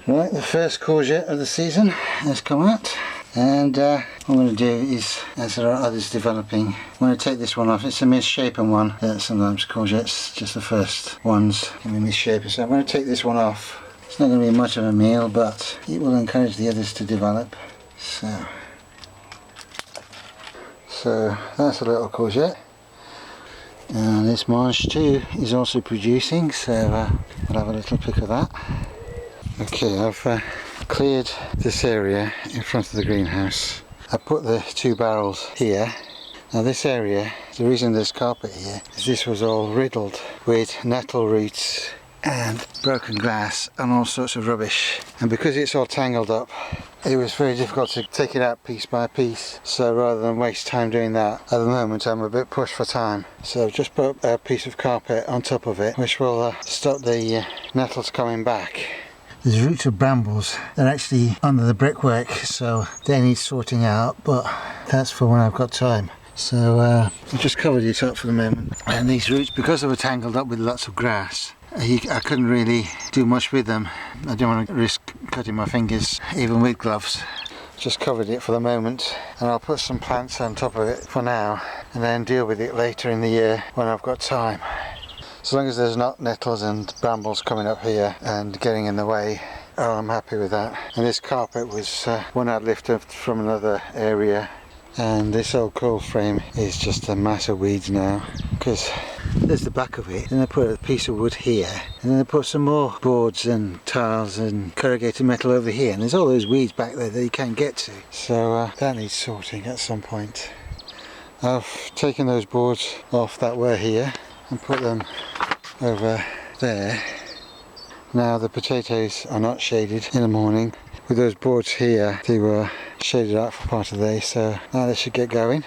Right, the first courgette of the season has come out, and what I'm going to do is, as there are others developing, I'm going to take this one off. It's a misshapen one. Sometimes courgettes, just the first ones, can be misshapen, so I'm going to take this one off. It's not going to be much of a meal, but it will encourage the others to develop. So that's a little courgette. And this Mange too is also producing, so we'll have a little pick of that. Okay, I've cleared this area in front of the greenhouse. I put the 2 barrels here. Now this area, the reason there's carpet here is this was all riddled with nettle roots and broken glass and all sorts of rubbish, and because it's all tangled up, it was very difficult to take it out piece by piece. So rather than waste time doing that, at the moment I'm a bit pushed for time, so I've just put a piece of carpet on top of it, which will stop the nettles coming back. There's roots of brambles, they're actually under the brickwork, so they need sorting out, but that's for when I've got time. So I've just covered it up for the moment, and these roots, because they were tangled up with lots of grass, I couldn't really do much with them. I didn't want to risk cutting my fingers even with gloves. Just covered it for the moment, and I'll put some plants on top of it for now and then deal with it later in the year when I've got time. So long as there's not nettles and brambles coming up here and getting in the way, I'm happy with that. And this carpet was one I'd lifted from another area, and this old coal frame is just a mass of weeds now, because there's the back of it, and I put a piece of wood here, and then I put some more boards and tiles and corrugated metal over here, and there's all those weeds back there that you can't get to, so that needs sorting at some point. I've taken those boards off that were here and put them over there. Now the potatoes are not shaded in the morning. With those boards here, they were shaded out for part of the day, so now they should get going.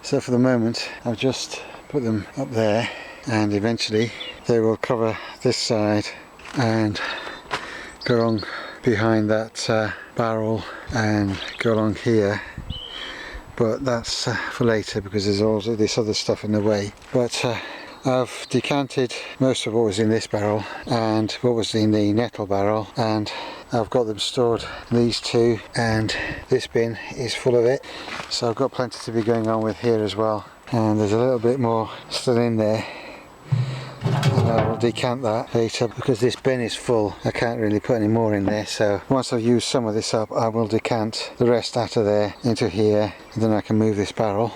So for the moment I've just put them up there, and eventually they will cover this side and go along behind that barrel and go along here, but that's for later because there's also this other stuff in the way. But I've decanted most of what was in this barrel and what was in the nettle barrel, and I've got them stored, these two, and this bin is full of it, so I've got plenty to be going on with here as well. And there's a little bit more still in there, and I will decant that later because this bin is full. I can't really put any more in there, so once I've used some of this up, I will decant the rest out of there into here, and then I can move this barrel.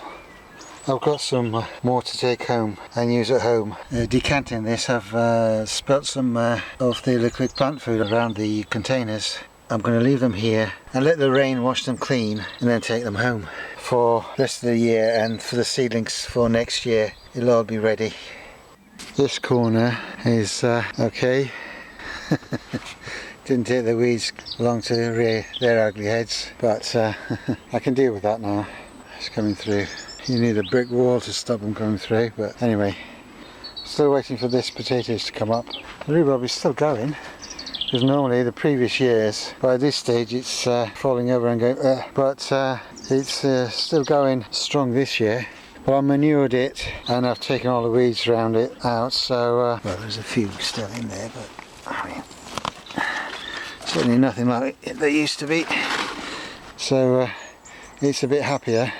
I've got some more to take home and use at home. Decanting this, I've spilt some of the liquid plant food around the containers. I'm going to leave them here and let the rain wash them clean, and then take them home for the rest of the year, and for the seedlings for next year it'll all be ready. This corner is okay. Didn't take the weeds along to rear their ugly heads, but I can deal with that now. It's coming through. You need a brick wall to stop them coming through, but anyway, still waiting for this potatoes to come up. The rhubarb is still going, because normally the previous years by this stage it's falling over and going, but it's still going strong this year. Well, I manured it and I've taken all the weeds around it out, so well, there's a few still in there, but I mean, certainly nothing like they used to be, so it's a bit happier.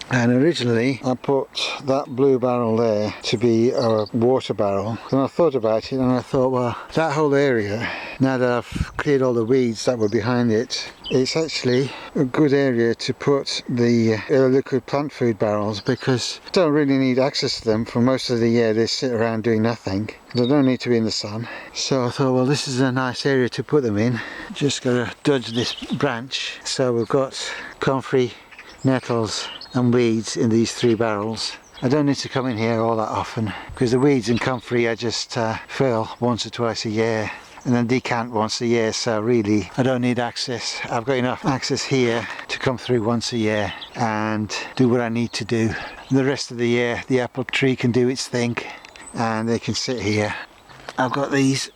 And originally I put that blue barrel there to be a water barrel, and I thought about it and I thought, well, that whole area, now that I've cleared all the weeds that were behind it, it's actually a good area to put the liquid plant food barrels, because I don't really need access to them for most of the year. They sit around doing nothing. They don't need to be in the sun. So I thought, well, this is a nice area to put them in. Just got to dodge this branch. So we've got comfrey, nettles and weeds in these 3 barrels. I don't need to come in here all that often, because the weeds and comfrey I just fill once or twice a year and then decant once a year, so really I don't need access. I've got enough access here to come through once a year and do what I need to do. The rest of the year the apple tree can do its thing and they can sit here. I've got these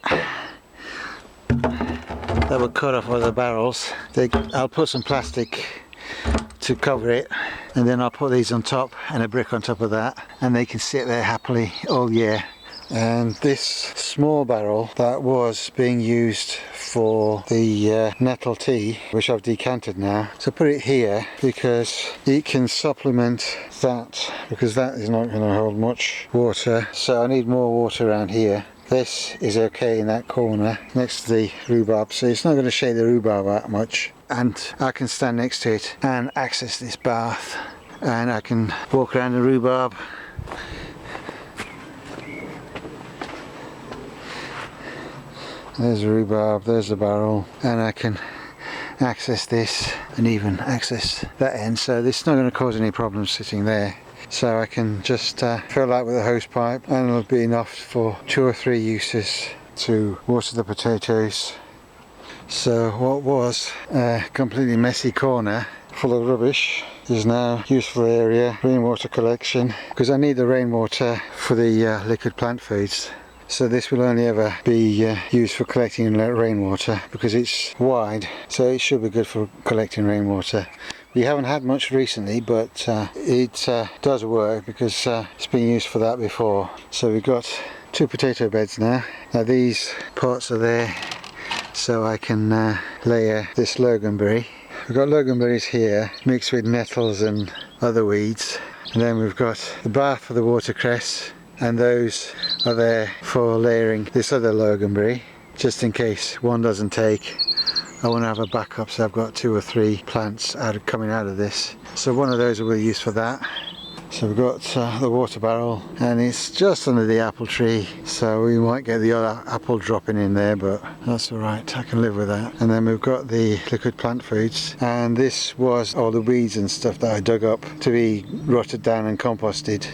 that were cut off of the barrels. I'll put some plastic to cover it, and then I'll put these on top and a brick on top of that, and they can sit there happily all year. And this small barrel that was being used for the nettle tea, which I've decanted now. So put it here because it can supplement that, because that is not going to hold much water. So I need more water around here. This is okay in that corner next to the rhubarb, so it's not going to shade the rhubarb out much. And I can stand next to it and access this bath, and I can walk around the rhubarb. There's the rhubarb, there's the barrel, and I can access this and even access that end, so this is not going to cause any problems sitting there. So I can just fill that with a hose pipe, and it'll be enough for 2 or 3 uses to water the potatoes. So what was a completely messy corner full of rubbish is now useful area, rainwater collection, because I need the rainwater for the liquid plant foods. So this will only ever be used for collecting rainwater because it's wide, so it should be good for collecting rainwater. We haven't had much recently, but it does work because it's been used for that before. So we've got 2 potato beds now. Now these pots are there so I can layer this loganberry. We've got loganberries here mixed with nettles and other weeds, and then we've got the bath for the watercress, and those are there for layering this other loganberry, just in case one doesn't take. I want to have a backup, so I've got 2 or 3 plants coming out of this. So one of those will be used for that. So we've got the water barrel, and it's just under the apple tree, so we might get the other apple dropping in there, but that's alright, I can live with that. And then we've got the liquid plant foods, and this was all the weeds and stuff that I dug up to be rotted down and composted.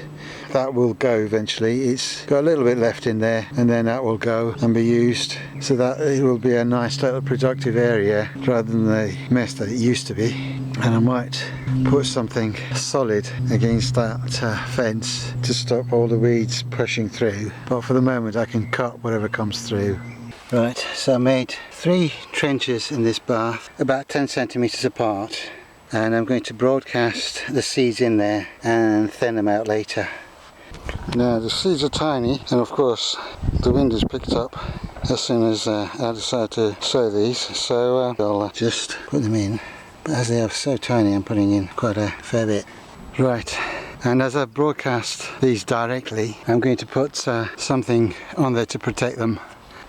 That will go eventually. It's got a little bit left in there, and then that will go and be used, so that it will be a nice little productive area rather than the mess that it used to be. And I might put something solid against that fence to stop all the weeds pushing through, but for the moment I can cut whatever comes through. Right, so I made 3 trenches in this bath about 10 centimeters apart, and I'm going to broadcast the seeds in there and thin them out later. Now the seeds are tiny, and of course the wind has picked up as soon as I decide to sow these, so I'll just put them in. But as they are so tiny, I'm putting in quite a fair bit. Right, and as I broadcast these directly, I'm going to put something on there to protect them,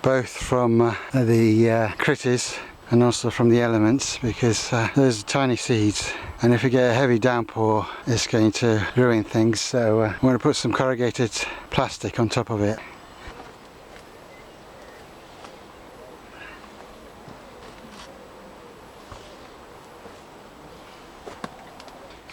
both from the critters and also from the elements, because those are tiny seeds, and if you get a heavy downpour it's going to ruin things. So I'm going to put some corrugated plastic on top of it.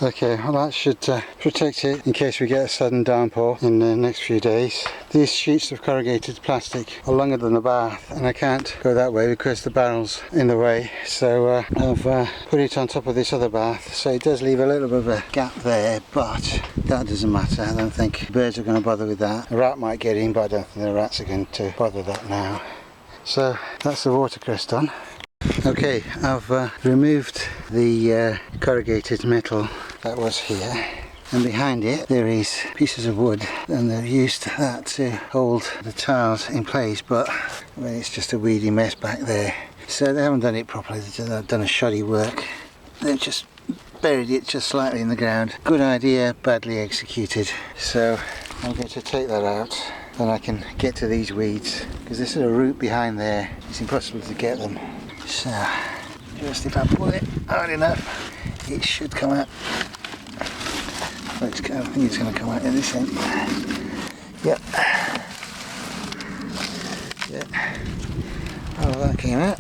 Okay, well that should protect it in case we get a sudden downpour in the next few days. These sheets of corrugated plastic are longer than the bath, and I can't go that way because the barrel's in the way, so I've put it on top of this other bath, so it does leave a little bit of a gap there, but that doesn't matter. I don't think birds are going to bother with that. A rat might get in, but I don't think the rats are going to bother that now. So that's the watercress done. Okay, I've removed the corrugated metal that was here, and behind it there is pieces of wood, and they've used that to hold the tiles in place, but well, it's just a weedy mess back there. So they haven't done it properly, they've done a shoddy work. They've just buried it just slightly in the ground. Good idea, badly executed. So I'm going to take that out, then I can get to these weeds, because there's a root behind there, it's impossible to get them. So, just if I pull it hard enough, it should come out. I think it's going to come out at this end. Yep. Yep. Oh, that came out.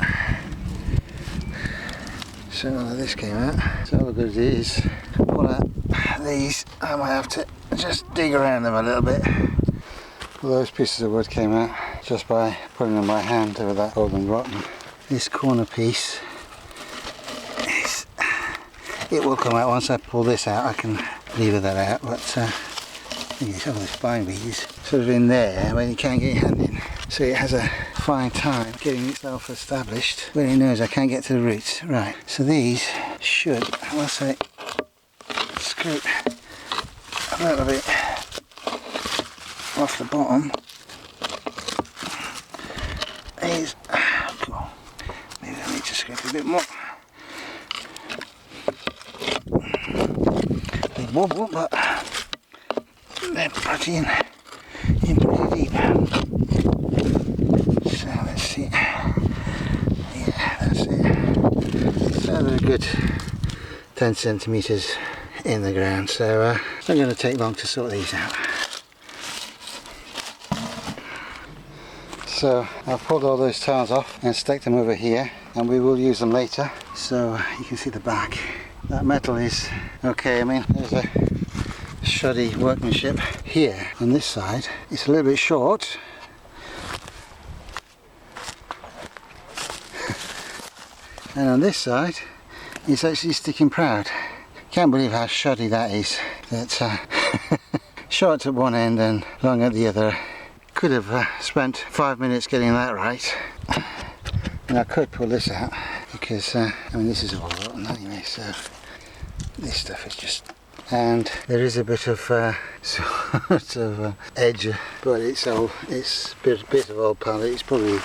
So this came out. So all good it is. Pull out these. I might have to just dig around them a little bit. Well, those pieces of wood came out just by putting them in my hand over that old and rotten. This corner piece, it will come out once I pull this out. I can lever that out, but I think some of this bindweed is sort of in there where you can't get your hand in. So it has a fine time getting itself established where it knows I can't get to the roots. Right, so these should, once I scoop a little bit off the bottom, get a bit more. Big wobble, but they're pretty in pretty deep. So let's see. Yeah, that's it. So they're a good 10 centimetres in the ground. So it's not going to take long to sort these out. So I've pulled all those tiles off and stuck them over here, and we will use them later. So you can see the back. That metal is okay. I mean, there's a shoddy workmanship here on this side. It's a little bit short. And on this side, it's actually sticking proud. Can't believe how shoddy that is. That's short at one end and long at the other. Could have spent 5 minutes getting that right. And I could pull this out because, I mean, this is all rotten anyway, so this stuff is just... And there is a bit of sort of edge, but it's a bit of old pallet. It's probably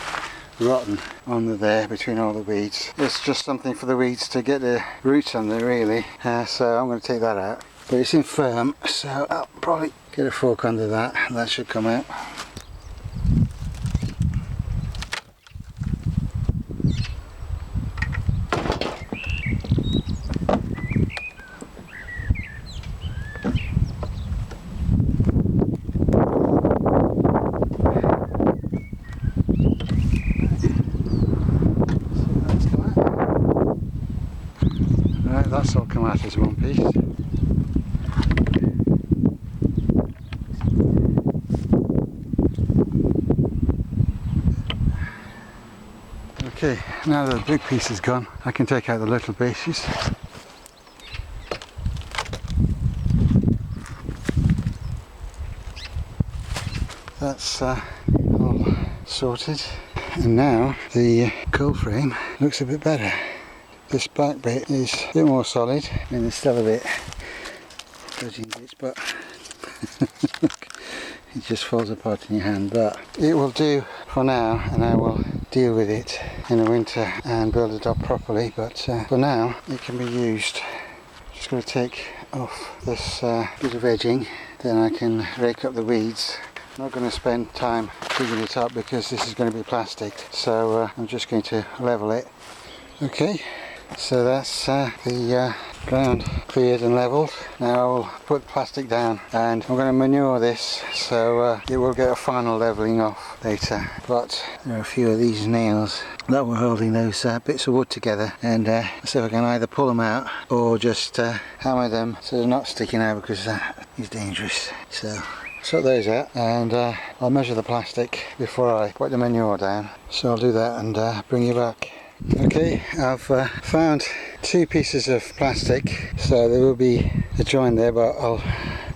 rotten under there between all the weeds. It's just something for the weeds to get their roots under, really. So I'm going to take that out. But it's infirm, so I'll probably get a fork under that, and that should come out. That's all come out as one piece. Okay, now that the big piece is gone, I can take out the little pieces. That's all sorted. And now the coal frame looks a bit better. This back bit is a bit more solid. I mean, there's still a bit dodgy bits, but it just falls apart in your hand. But it will do for now, and I will deal with it in the winter and build it up properly. But for now, it can be used. Just going to take off this bit of edging, then I can rake up the weeds. I'm not going to spend time digging it up because this is going to be plastic, so I'm just going to level it. Okay. So that's the ground cleared and levelled. Now I'll put plastic down and I'm going to manure this so it will get a final levelling off later. But there are a few of these nails that were holding those bits of wood together, and so I can either pull them out or just hammer them so they're not sticking out, because that is dangerous. So sort those out, and I'll measure the plastic before I put the manure down. So I'll do that and bring you back. Okay, I've found 2 pieces of plastic, so there will be a join there, but I'll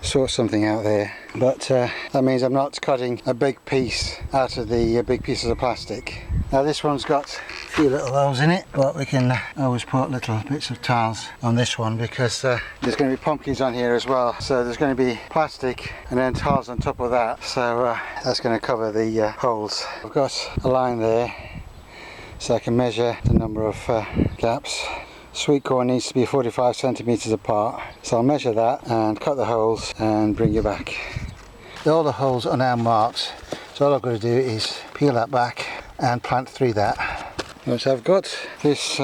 sort something out there. But that means I'm not cutting a big piece out of the big pieces of plastic. Now this one's got a few little holes in it, but we can always put little bits of tiles on this one, because there's going to be pumpkins on here as well. So there's going to be plastic and then tiles on top of that, so that's going to cover the holes. I've got a line there, so I can measure the number of gaps. Sweetcorn needs to be 45 centimetres apart, so I'll measure that and cut the holes and bring you back. All the holes are now marked, so all I've got to do is peel that back and plant through that. So I've got this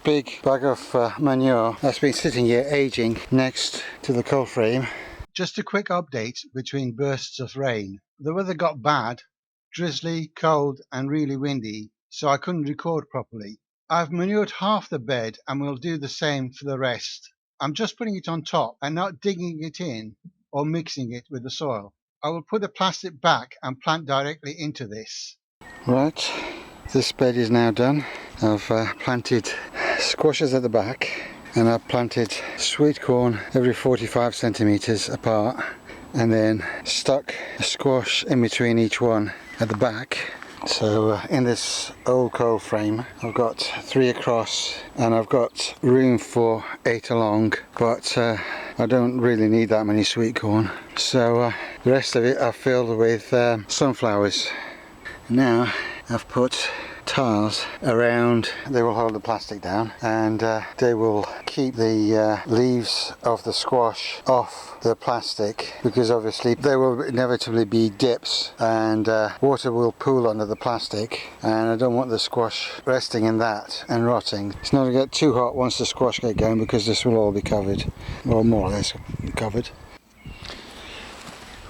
big bag of manure that's been sitting here aging next to the coal frame. Just a quick update between bursts of rain. The weather got bad, drizzly, cold and really windy, so I couldn't record properly. I've manured half the bed and will do the same for the rest. I'm just putting it on top and not digging it in or mixing it with the soil. I will put the plastic back and plant directly into this. Right, this bed is now done. I've planted squashes at the back, and I've planted sweet corn every 45 centimetres apart, and then stuck a squash in between each one at the back. So in this old coal frame I've got 3 across and I've got room for 8 along, but I don't really need that many sweet corn, so the rest of it I've filled with sunflowers. Now I've put tiles around. They will hold the plastic down, and they will keep the leaves of the squash off the plastic, because obviously there will inevitably be dips and water will pool under the plastic, and I don't want the squash resting in that and rotting. It's not going to get too hot once the squash get going, because this will all be covered, or more or less covered.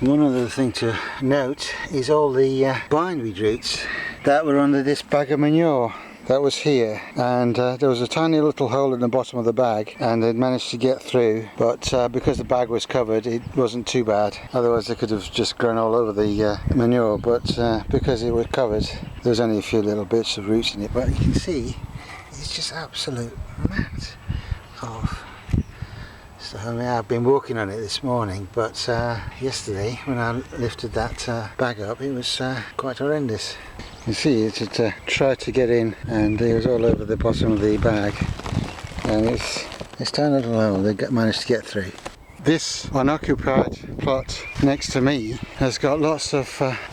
One other thing to note is all the bindweed roots that were under this bag of manure that was here, and there was a tiny little hole in the bottom of the bag, and they'd managed to get through, but because the bag was covered it wasn't too bad. Otherwise they could have just grown all over the manure, but because it was covered there was only a few little bits of roots in it. But you can see it's just absolute mat of. So I mean, I've been walking on it this morning, but yesterday when I lifted that bag up it was quite horrendous. You see it had tried to get in, and it was all over the bottom of the bag, and it's tiny little hole they managed to get through. This unoccupied plot next to me has got lots of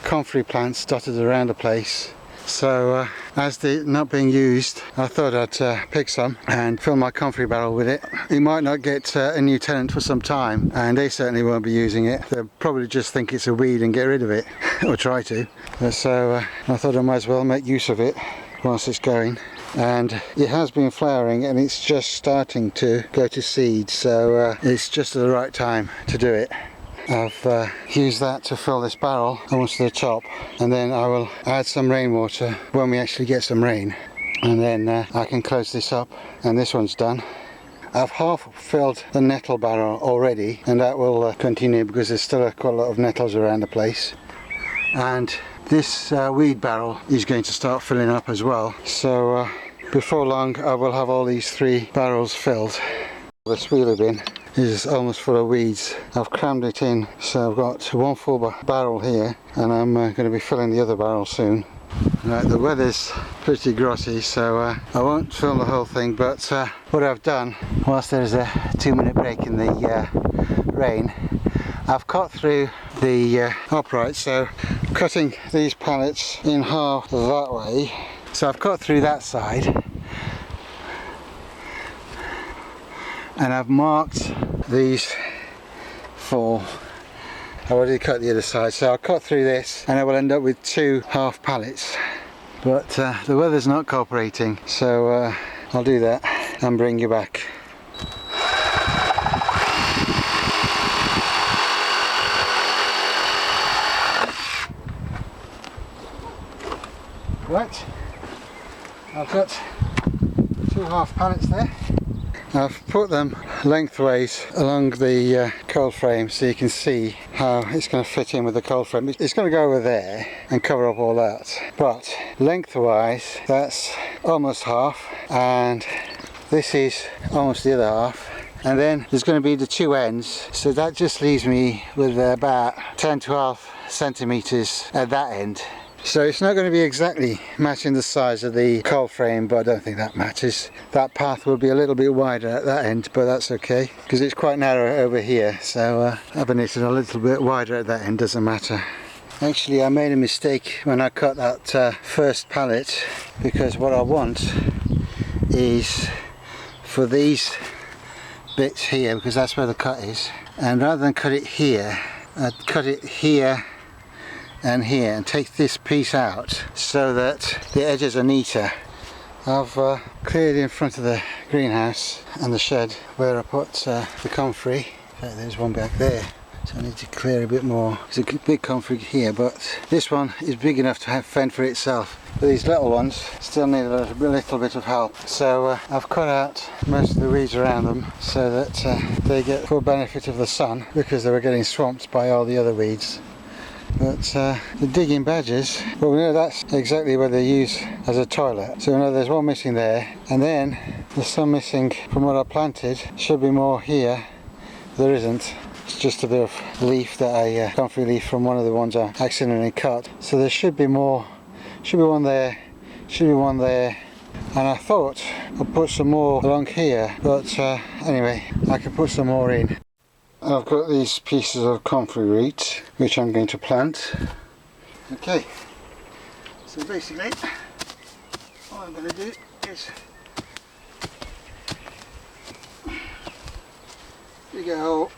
comfrey plants dotted around the place. So as they're not being used, I thought I'd pick some and fill my comfrey barrel with it. It might not get a new tenant for some time, and they certainly won't be using it. They'll probably just think it's a weed and get rid of it, or try to. So I thought I might as well make use of it whilst it's going. And it has been flowering, and it's just starting to go to seed, so it's just at the right time to do it. I've used that to fill this barrel almost to the top, and then I will add some rainwater when we actually get some rain, and then I can close this up, and this one's done. I've half filled the nettle barrel already, and that will continue because there's still quite a lot of nettles around the place. And this weed barrel is going to start filling up as well, so before long I will have all these 3 barrels filled. The wheelie bin is almost full of weeds. I've crammed it in, so I've got 1 full barrel here, and I'm going to be filling the other barrel soon. Right, the weather's pretty grotty, so I won't film the whole thing, but what I've done, whilst there's a 2-minute break in the rain, I've cut through the upright, so cutting these pallets in half that way. So I've cut through that side, and I've marked these for. I already cut the other side, so I'll cut through this and I will end up with 2 half pallets. But the weather's not cooperating, so I'll do that and bring you back. Right, I've got 2 half pallets there. I've put them lengthways along the cold frame, so you can see how it's going to fit in with the cold frame. It's going to go over there and cover up all that, but lengthwise that's almost half, and this is almost the other half, and then there's going to be the 2 ends, so that just leaves me with about 10-12 centimeters at that end. So it's not going to be exactly matching the size of the cold frame, but I don't think that matters. That path will be a little bit wider at that end, but that's okay, because it's quite narrow over here, so having it a little bit wider at that end doesn't matter. Actually, I made a mistake when I cut that first pallet, because what I want is for these bits here, because that's where the cut is, and rather than cut it here, I'd cut it here and here, and take this piece out so that the edges are neater. I've cleared in front of the greenhouse and the shed where I put the comfrey. In fact, there's one back there, so I need to clear a bit more. There's a big comfrey here, but this one is big enough to have fend for itself. But these little ones still need a little bit of help, so I've cut out most of the weeds around them so that they get full benefit of the sun, because they were getting swamped by all the other weeds. But the digging badgers, well, we know that's exactly where they're used as a toilet, so we know there's one missing there, and then there's some missing from what I planted. Should be more here, there isn't. It's just a bit of leaf that I comfrey leaf from one of the ones I accidentally cut. So there should be more, should be one there, should be one there, and I thought I'd put some more along here, but anyway, I can put some more in. I've got these pieces of comfrey root which I'm going to plant. Okay, so basically what I'm going to do is dig a hole,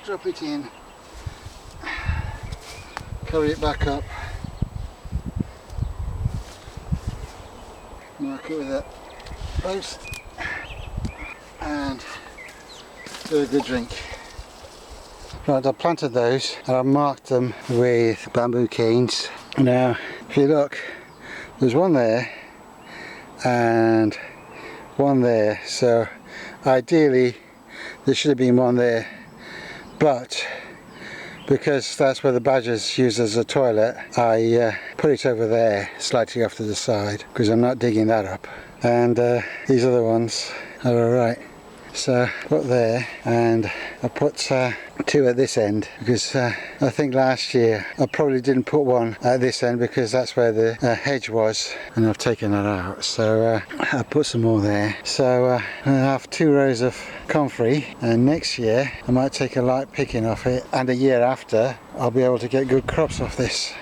drop it in, cover it back up, mark it with a post and do a good drink. Right, I planted those and I marked them with bamboo canes. Now if you look, there's one there and one there, so ideally there should have been one there, but because that's where the badgers use as a toilet, I put it over there slightly off to the side because I'm not digging that up, and these other ones are alright. So I put there, and I put two at this end because I think last year I probably didn't put one at this end because that's where the hedge was, and I've taken that out. So I put some more there. So I have 2 rows of Comfrey, and next year I might take a light picking off it, and a year after I'll be able to get good crops off this.